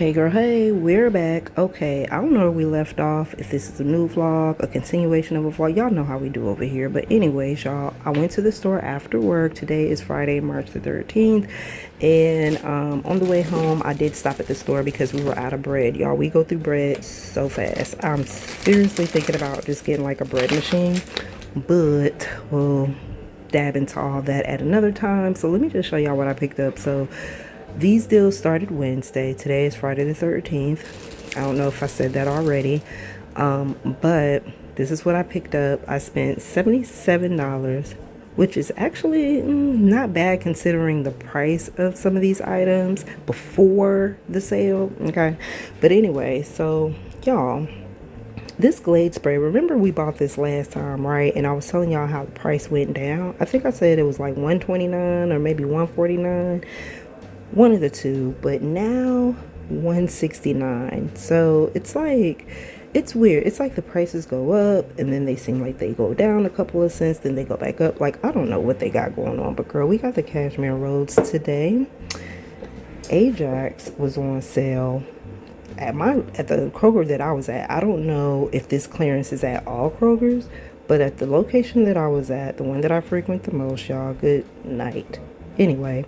Hey girl, hey, we're back. Okay, I don't know where we left off, if this is a new vlog, a continuation of a vlog. Y'all know how we do over here. But anyways, y'all, I went to the store after work. Today is Friday, March the 13th. And on the way home, I did stop at the store because we were out of bread. Y'all, we go through bread so fast. I'm seriously thinking about just getting like a bread machine. But we'll dab into all that at another time. So let me just show y'all what I picked up. So these deals started Wednesday. Today is Friday the 13th. I don't know if I said that already. But this is what I picked up. I spent $77, which is actually not bad considering the price of some of these items before the sale. Okay. But anyway, so y'all, this Glade spray, remember we bought this last time, right? And I was telling y'all how the price went down. I think I said it was like $129 or maybe $149. One of the two, but now $169. So it's like, it's weird. It's like the prices go up and then they seem like they go down a couple of cents, then they go back up. Like, I don't know what they got going on, but girl, we got the cashmere rolls today. Ajax was on sale at the Kroger that I was at. I don't know if this clearance is at all Krogers, but at the location that I was at, the one that I frequent the most, y'all, good night. Anyway,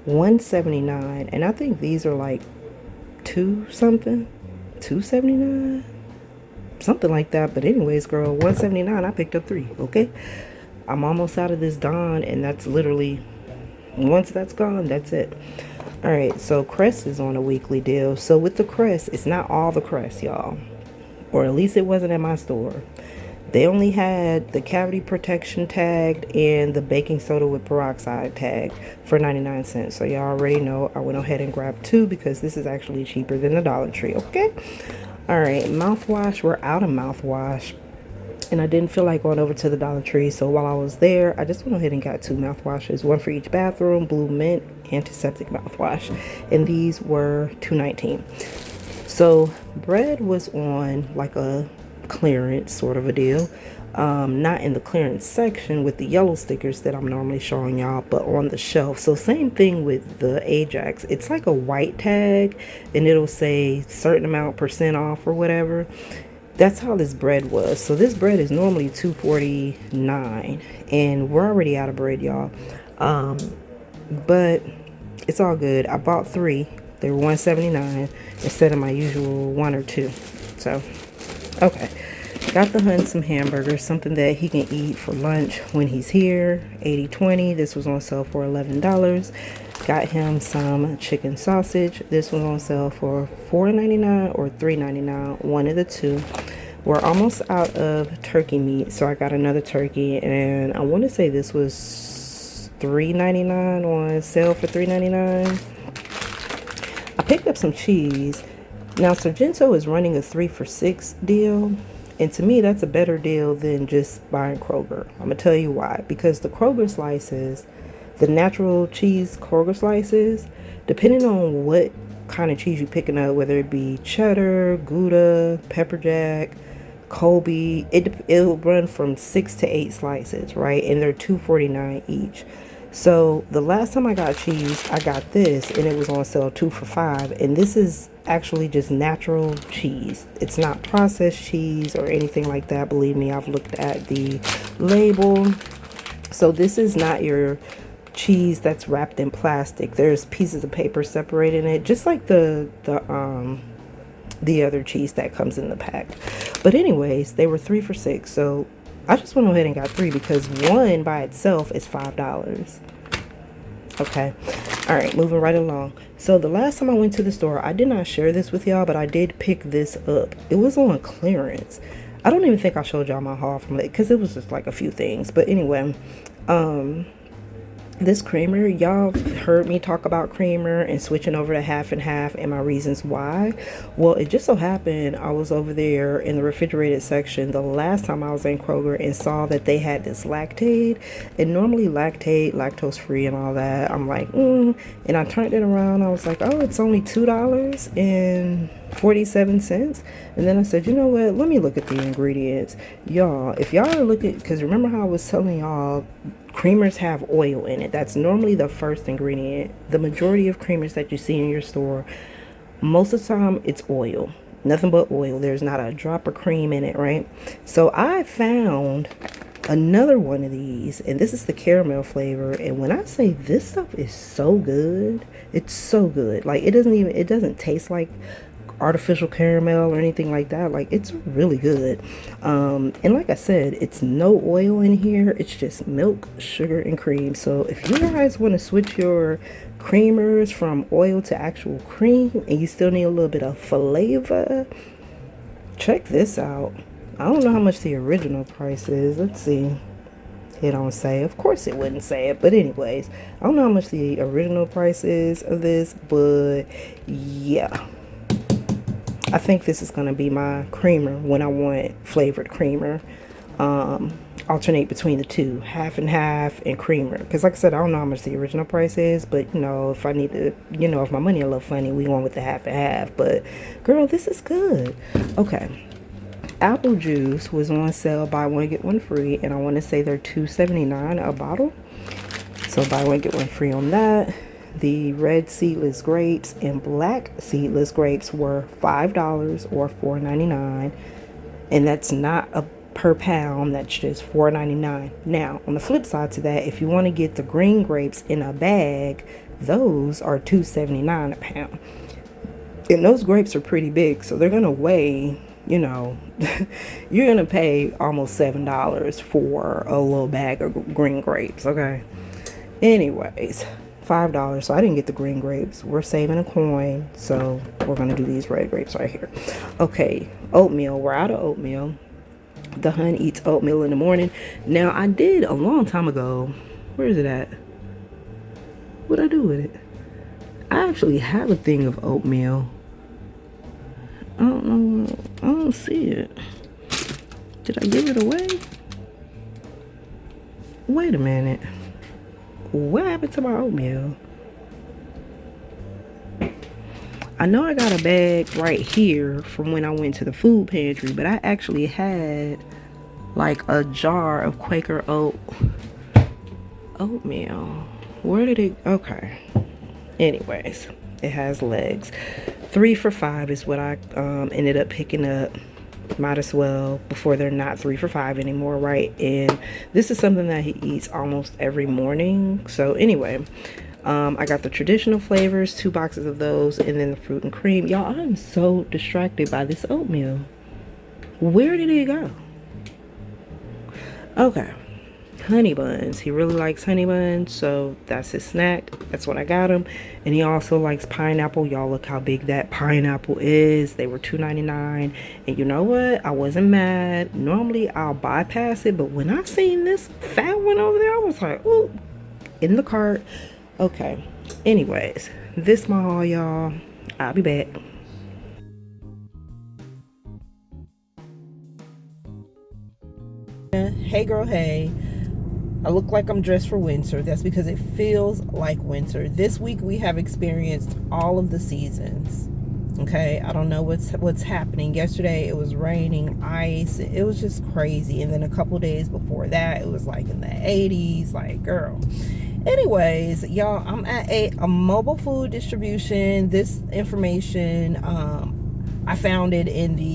179, and I think these are like two something, 279, something like that. But anyways, girl, 179. I picked up three. Okay, I'm almost out of this Dawn, and that's literally, once that's gone, that's it. All right, so Crest is on a weekly deal. So with the Crest, it's not all the Crest, y'all, or at least it wasn't at my store. They only had the cavity protection tagged and the baking soda with peroxide tagged for 99 cents. So y'all already know I went ahead and grabbed two because this is actually cheaper than the Dollar Tree, okay? All right, mouthwash. We're out of mouthwash. And I didn't feel like going over to the Dollar Tree. So while I was there, I just went ahead and got two mouthwashes. One for each bathroom, Blue Mint antiseptic mouthwash. And these were $2.19. So bread was on like a clearance sort of a deal, not in the clearance section with the yellow stickers that I'm normally showing y'all, but on the shelf. So same thing with the Ajax. It's like a white tag and it'll say certain amount % off or whatever. That's how this bread was. So this bread is normally $2.49 and we're already out of bread, y'all. But it's all good. I bought three. They were $1.79 instead of my usual one or two. So okay, got the Hun some hamburgers, something that he can eat for lunch when he's here. 80/20. This was on sale for $11. Got him some chicken sausage. This was on sale for $4.99 or $3.99, one of the two. We're almost out of turkey meat, so I got another turkey, and I want to say this was $3.99 on sale for $3.99. I picked up some cheese. Now, Sargento is running a 3 for $6 deal, and to me, that's a better deal than just buying Kroger. I'm going to tell you why. Because the Kroger slices, the natural cheese Kroger slices, depending on what kind of cheese you're picking up, whether it be cheddar, Gouda, pepper jack, Colby, it'll run from 6 to 8 slices, right? And they're $2.49 each. So the last time I got cheese, I got this and it was on sale 2 for $5. And this is actually just natural cheese. It's not processed cheese or anything like that. Believe me, I've looked at the label. So this is not your cheese that's wrapped in plastic. There's pieces of paper separating it, just like the other cheese that comes in the pack. But anyways, they were 3 for $6. So I just went ahead and got three because one by itself is $5. Okay. All right, moving right along. So the last time I went to the store, I did not share this with y'all, but I did pick this up. It was on clearance. I don't even think I showed y'all my haul from it because it was just like a few things. But anyway, this creamer, y'all heard me talk about creamer and switching over to half and half and my reasons why. Well, it just so happened I was over there in the refrigerated section the last time I was in Kroger and saw that they had this Lactaid, and normally Lactaid, lactose free and all that, I'm like and I turned it around. I was like, oh, it's only $2.47. And then I said, you know what, let me look at the ingredients. Y'all, if y'all are looking, because remember how I was telling y'all creamers have oil in it. That's normally the first ingredient. The majority of creamers that you see in your store, most of the time it's oil, nothing but oil. There's not a drop of cream in it, right? So I found another one of these, and this is the caramel flavor. And when I say this stuff is so good, it's so good. Like, it doesn't taste like artificial caramel or anything like that. Like, it's really good. And like I said, it's no oil in here. It's just milk, sugar, and cream. So if you guys want to switch your creamers from oil to actual cream and you still need a little bit of flavor, check this out. I don't know how much the original price is. Let's see. It don't say. Of course it wouldn't say it. But anyways, I don't know how much the original price is of this. But yeah, I think this is going to be my creamer when I want flavored creamer. Alternate between the two, half and half and creamer. Because like I said, I don't know how much the original price is. But, you know, if I need to, you know, if my money a little funny, we going with the half and half. But, girl, this is good. Okay. Apple juice was on sale, buy one get one free, and I want to say they're $2.79 a bottle. So buy one get one free on that. The red seedless grapes and black seedless grapes were $5 or $4.99, and that's not a per pound, that's just $4.99. Now on the flip side to that, if you want to get the green grapes in a bag, those are $2.79 a pound, and those grapes are pretty big, so they're gonna weigh, you know, you're gonna pay almost $7 for a little bag of green grapes. Okay, anyways, $5. So I didn't get the green grapes. We're saving a coin, so we're gonna do these red grapes right here. Okay, oatmeal. We're out of oatmeal. The hun eats oatmeal in the morning. Now I did a long time ago. Where is it at? What'd I do with it? I actually have a thing of oatmeal. I don't know. I don't see it. Did I give it away? Wait a minute. What happened to my oatmeal? I know I got a bag right here from when I went to the food pantry, but I actually had like a jar of Quaker oatmeal. Where did it? Okay. Anyways, it has legs. 3 for $5 is what I ended up picking up. Might as well, before they're not 3 for $5 anymore, right? And this is something that he eats almost every morning. So anyway, I got the traditional flavors, 2 boxes of those, and then the fruit and cream. Y'all, I'm so distracted by this oatmeal. Where did it go? Okay. Honey buns. He really likes honey buns, so that's his snack. That's what I got him. And he also likes pineapple. Y'all, look how big that pineapple is. They were $2.99. And you know what? I wasn't mad. Normally I'll bypass it, but when I seen this fat one over there, I was like, ooh, in the cart. Okay. Anyways, this my haul, y'all. I'll be back. Hey girl, hey. I look like I'm dressed for winter. That's because it feels like winter. This week we have experienced all of the seasons. Okay, I don't know what's happening. Yesterday it was raining, ice. It was just crazy. And then a couple days before that, it was like in the 80s. Like, girl. Anyways, y'all, I'm at a mobile food distribution. This information, I found it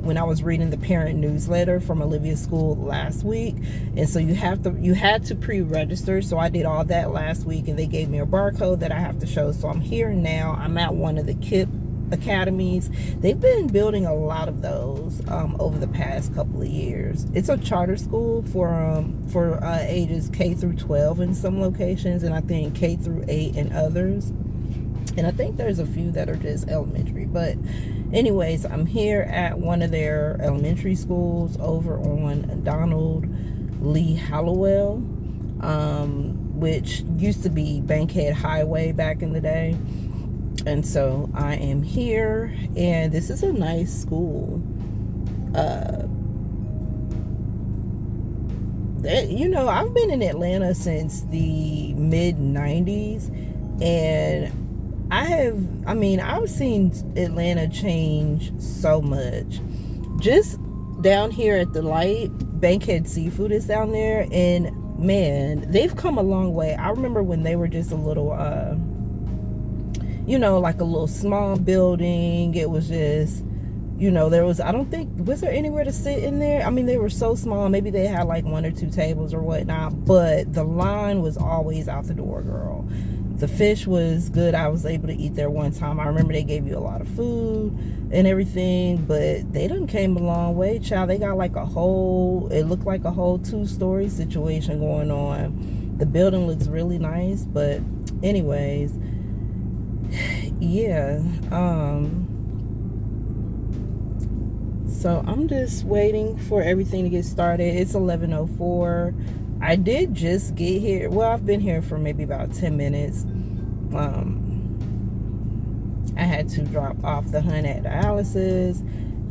when I was reading the parent newsletter from Olivia's school last week. And so you had to pre-register. So I did all that last week, and they gave me a barcode that I have to show. So I'm here now. I'm at one of the KIP academies. They've been building a lot of those over the past couple of years. It's a charter school for ages K through 12 in some locations, and I think K through 8 in others. And I think there's a few that are just elementary. But anyways, I'm here at one of their elementary schools over on Donald Lee Hallowell, which used to be Bankhead Highway back in the day. And so I am here, and this is a nice school. You know, I've been in Atlanta since the mid-90s, and I've seen Atlanta change so much. Just down here at the light, Bankhead Seafood is down there, and man, they've come a long way. I remember when they were just a little, like a little small building. It was just, there was, I don't think, was there anywhere to sit in there? I mean, they were so small. Maybe they had like one or two tables or whatnot, but the line was always out the door, girl. The fish was good. I was able to eat there one time. I remember they gave you a lot of food and everything, but they done came a long way, child. They got like it looked like a whole 2-story situation going on. The building looks really nice, but anyways, yeah. So I'm just waiting for everything to get started. It's 11:04. I did just get here. Well, I've been here for maybe about 10 minutes. I had to drop off the hun at dialysis.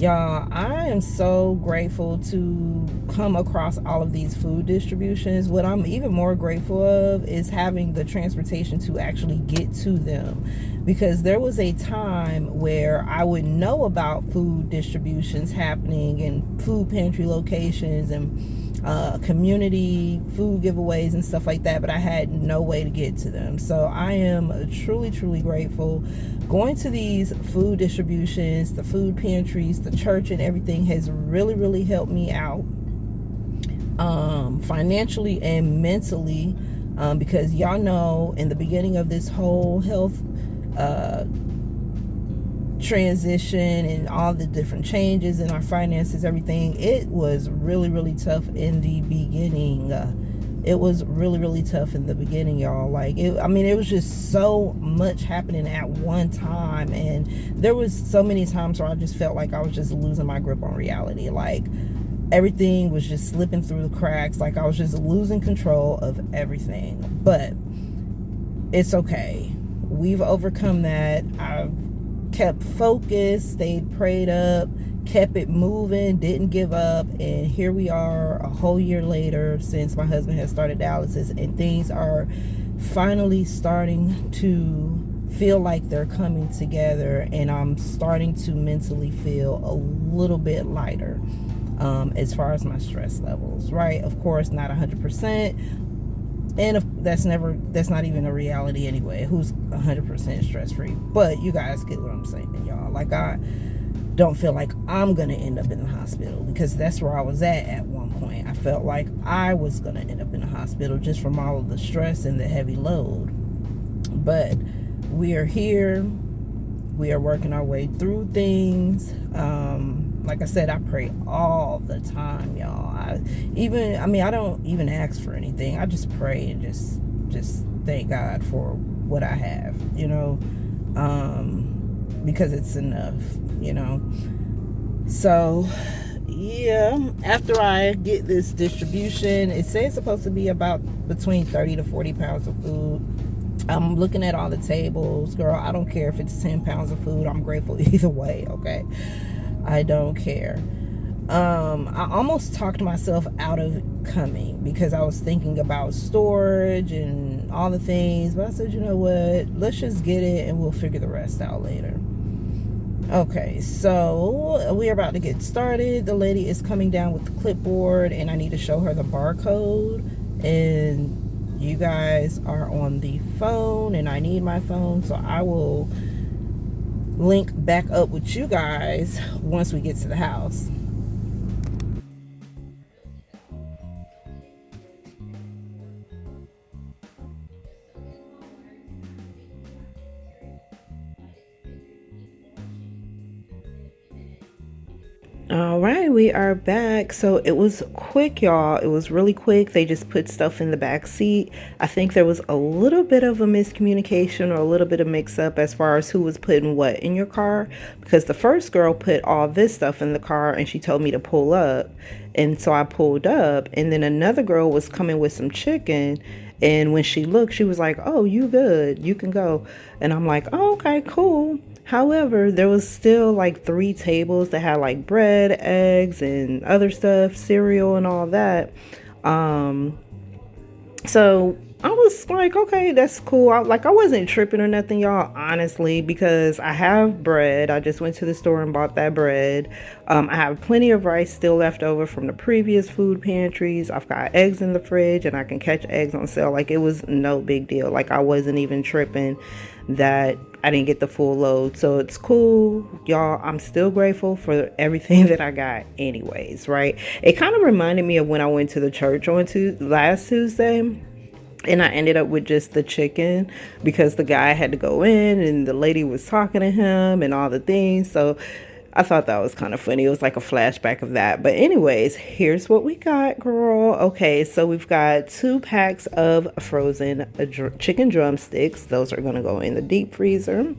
Y'all, I am so grateful to come across all of these food distributions. What I'm even more grateful of is having the transportation to actually get to them. Because there was a time where I would know about food distributions happening in food pantry locations and community food giveaways and stuff like that, but I had no way to get to them. So I am truly, truly grateful. Going to these food distributions, the food pantries, the church, and everything has really, really helped me out financially and mentally, because y'all know in the beginning of this whole health transition and all the different changes in our finances, everything, it was really, really tough in the beginning. It was really, really tough in the beginning, y'all. Like, it was just so much happening at one time, and there was so many times where I just felt like I was just losing my grip on reality. Like, everything was just slipping through the cracks. Like, I was just losing control of everything. But it's okay. We've overcome that. I've kept focused, stayed prayed up, kept it moving, didn't give up, and here we are a whole year later since my husband has started dialysis, and things are finally starting to feel like they're coming together, and I'm starting to mentally feel a little bit lighter as far as my stress levels, right? Of course, not 100%. And that's not even a reality anyway. Who's 100% stress free? But you guys get what I'm saying, y'all. Like, I don't feel like I'm gonna end up in the hospital, because that's where I was at one point. I felt like I was gonna end up in the hospital just from all of the stress and the heavy load. But we are here. We are working our way through things. Like I said, I pray all the time, y'all. I don't even ask for anything. I just pray and just thank God for what I have, because it's enough, So, yeah, after I get this distribution, it says it's supposed to be about between 30 to 40 pounds of food. I'm looking at all the tables. Girl, I don't care if it's 10 pounds of food. I'm grateful either way, okay? I don't care. I almost talked myself out of coming because I was thinking about storage and all the things. But I said, you know what? Let's just get it and we'll figure the rest out later. Okay, so we're about to get started. The lady is coming down with the clipboard and I need to show her the barcode. And you guys are on the phone and I need my phone, so I will link back up with you guys once we get to the house. All right, we are back. So it was quick, y'all. It was really quick. They just put stuff in the back seat. I think there was a little bit of a miscommunication or a little bit of mix up as far as who was putting what in your car, because the first girl put all this stuff in the car and she told me to pull up. And so I pulled up, and then another girl was coming with some chicken. And when she looked, she was like, "Oh, you good. You can go." And I'm like, "Oh, okay, cool." However, there was still like 3 tables that had like bread, eggs, and other stuff, cereal and all that. So I was like, okay, that's cool. I wasn't tripping or nothing, y'all, honestly, because I have bread. I just went to the store and bought that bread. I have plenty of rice still left over from the previous food pantries. I've got eggs in the fridge and I can catch eggs on sale. Like, it was no big deal. Like, I wasn't even tripping that I didn't get the full load. So it's cool, y'all. I'm still grateful for everything that I got anyways, right? It kind of reminded me of when I went to the church on last Tuesday. And I ended up with just the chicken because the guy had to go in and the lady was talking to him and all the things. So I thought that was kind of funny. It was like a flashback of that. But anyways, here's what we got, girl. Okay, so we've got 2 packs of frozen chicken drumsticks. Those are going to go in the deep freezer.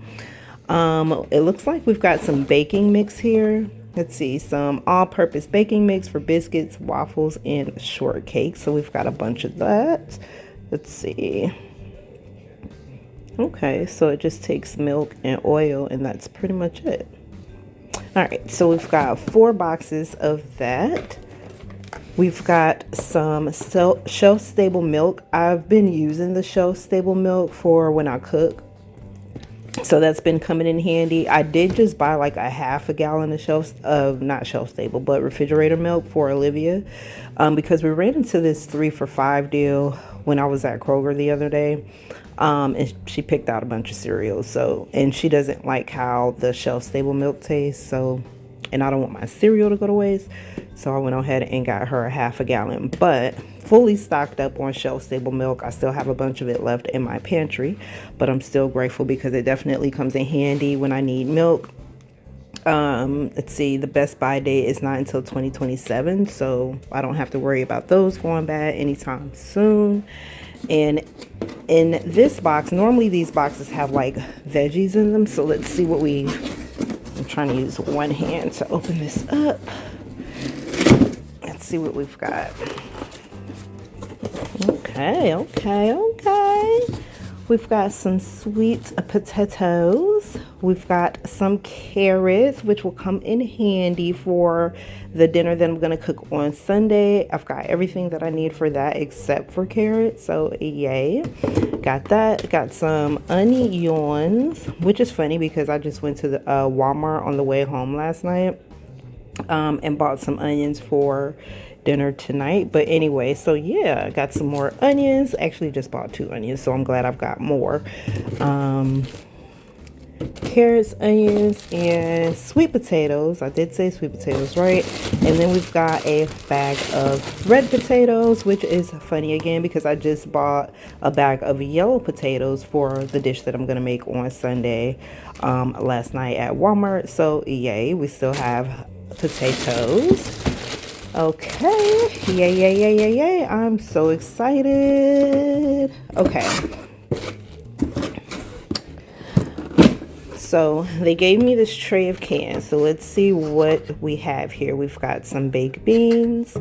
It looks like we've got some baking mix here. Let's see, some all-purpose baking mix for biscuits, waffles, and shortcake. So we've got a bunch of that. Let's see. Okay, so it just takes milk and oil, and that's pretty much it. All right, so we've got 4 boxes of that. We've got some shelf-stable milk. I've been using the shelf-stable milk for when I cook. So that's been coming in handy. I did just buy like a half a gallon of not shelf stable, but refrigerator milk for Olivia, because we ran into this 3 for $5 deal when I was at Kroger the other day. And she picked out a bunch of cereals. So, and she doesn't like how the shelf stable milk tastes. So, and I don't want my cereal to go to waste. So I went ahead and got her a half a gallon, but fully stocked up on shelf stable milk. I still have a bunch of it left in my pantry, but I'm still grateful because it definitely comes in handy when I need milk. Let's see, the Best Buy date is not until 2027, so I don't have to worry about those going bad anytime soon. And in this box, normally these boxes have like veggies in them, so let's see what I'm trying to use one hand to open this up. Let's see what we've got. Okay. We've got some sweet potatoes. We've got some carrots, which will come in handy for the dinner that I'm going to cook on Sunday. I've got everything that I need for that except for carrots, so yay. Got that. Got some onions, which is funny because I just went to the Walmart on the way home last night and bought some onions for dinner tonight. But anyway, so yeah, I got some more onions. Actually just bought 2 onions, so I'm glad I've got more. Carrots, onions, and sweet potatoes. I did say sweet potatoes, right? And then we've got a bag of red potatoes, which is funny again because I just bought a bag of yellow potatoes for the dish that I'm gonna make on Sunday last night at Walmart. So yay, we still have potatoes. Okay, yay. I'm so excited. Okay. So they gave me this tray of cans. So let's see what we have here. We've got some baked beans.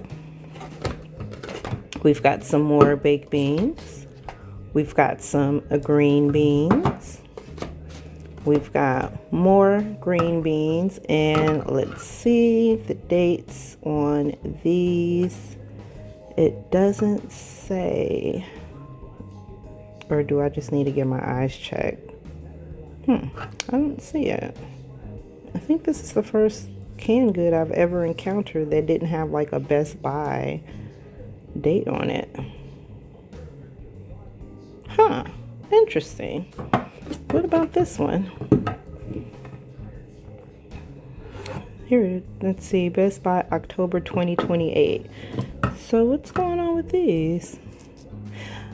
We've got some more baked beans. We've got some green beans. We've got more green beans, and let's see the dates on these. It doesn't say, or do I just need to get my eyes checked? I don't see it. I think this is the first canned good I've ever encountered that didn't have like a Best Buy date on it. Interesting. What about this one? Here, let's see, Best Buy October 2028. So what's going on with these?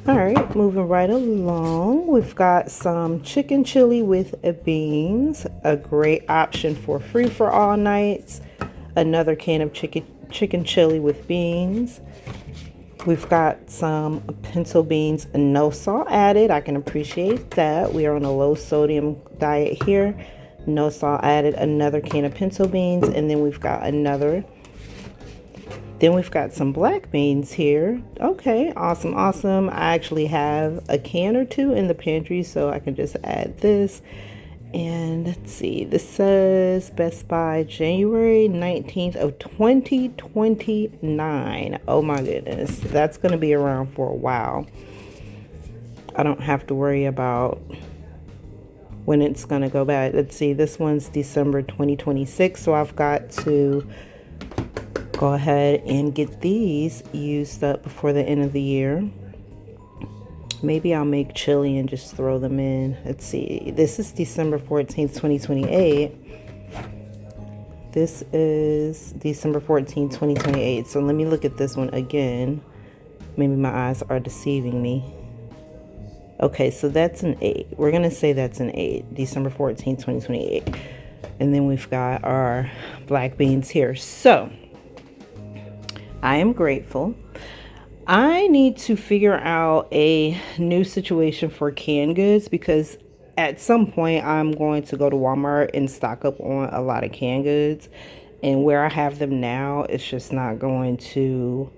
All right, moving right along. We've got some chicken chili with beans, a great option for free for all nights. Another can of chicken chili with beans. We've got some pinto beans, no salt added. I can appreciate that. We are on a low sodium diet here. No salt added. Another can of pinto beans, and then we've got some black beans here. Okay, awesome. I actually have a can or 2 in the pantry, so I can just add this. And let's see, this says Best Buy January 19th of 2029. Oh my goodness, that's going to be around for a while. I don't have to worry about when it's going to go bad. Let's see, this one's December 2026, so I've got to go ahead and get these used up before the end of the year. Maybe I'll make chili and just throw them in. Let's see, this is December 14th, 2028. This is December 14th, 2028. So let me look at this one again. Maybe my eyes are deceiving me. Okay, so that's an 8. We're going to say that's an 8, December 14th, 2028. And then we've got our black beans here. So I am grateful. I need to figure out a new situation for canned goods, because at some point I'm going to go to Walmart and stock up on a lot of canned goods. And where I have them now, it's just not going to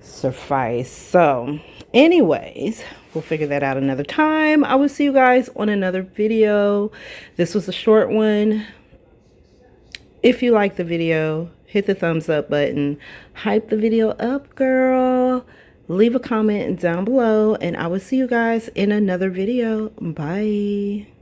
suffice. So anyways, we'll figure that out another time. I will see you guys on another video. This was a short one. If you like the video, hit the thumbs up button. Hype the video up, girl. Leave a comment down below, and I will see you guys in another video. Bye.